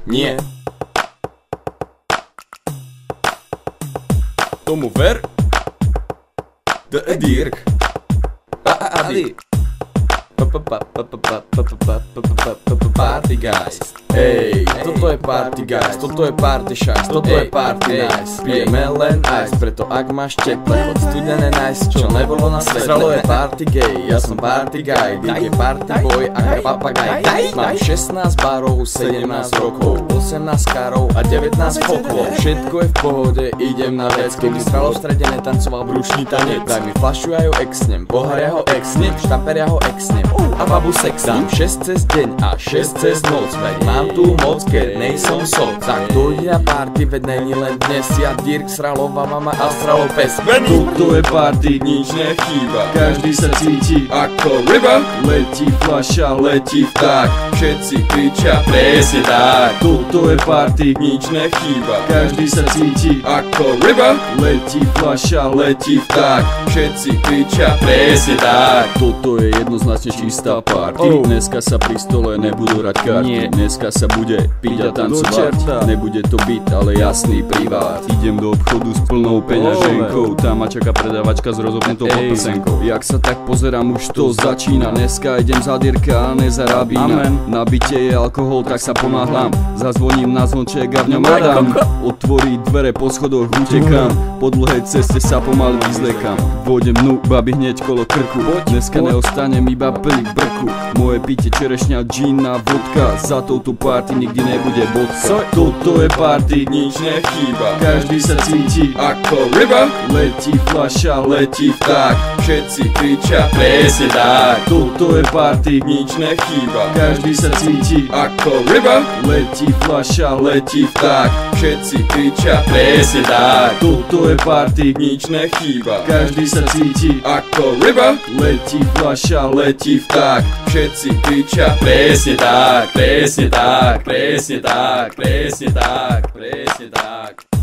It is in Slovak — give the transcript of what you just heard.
Nie. Tomu ver. Dirk. Adi. Party guys. Ej, toto je party guys, toto je party šajs, toto je party nice. Pijeme len ice, preto ak máš teple, chod studené nice, čo nebolo na svete. Zralo je party gay, ja som party guy, Dirk je party boy ako papagaj. Mám 16 barov, 17 rokov, 18 karov a 19 foklov. Všetko je v pohode, idem na vec, keby Zralo v strede netancoval brušný tanec. Daj mi flašu, ja ju exnem, pohár ja ho exnem, štamper ja ho exnem a babu sex. Dám 6 cez deň a 6 cez noc, veď mám tú moc, keď nejsom soc. Tak dojde na party, veď není len dnes, ja Dirk, Zralová mama a Zralov pes. Toto je party, nič nechýba, každý sa cíti Ako ryba, letí fľaša, letí vták, všetci kričia presne tak. Toto je party, Nič nechýba, každý sa cíti ako ryba, letí fľaša, letí vták, všetci kričia presne tak. toto je jednoznačne čistá party. Dneska sa pri stole nebudú hrať karty, dneska sa bude piť a tancovať. Nebude to byt, ale jasný privát. Idem do obchodu s plnou peňaženkou, tam ma čaká predavačka s rozopnutou podprsenkou. Jak sa tak pozerám, už to začína, dneska idem za Dirka a ne za Rabína. Na byte je alkohol, tak sa ponáhľam, zazvoním na zvonček a v ňom Adam. Otvorí dvere, po schodoch utekám, po dlhej ceste sa pomaly vyzliekam. Vôjdem dnu, babi hneď kolo krku, dneska neostanem iba plný v brku. Moje pite čerešňa, džín a vodka, za touto party nikdy nebude bodka. Toto je party, Nič nechýba, každý sa cíti ako ryba, letí fľaša, letí vták, všetci kričia presne tak. toto je party, Nič nechýba, každý sa cíti ako ryba, letí fľaša, letí vták, všetci kričia presne tak. toto je party, Nič nechýba, každý sa cíti ako ryba, letí fľaša, letí vták, všetci kričia presne tak, presne tak, presne tak, presne tak, presne tak.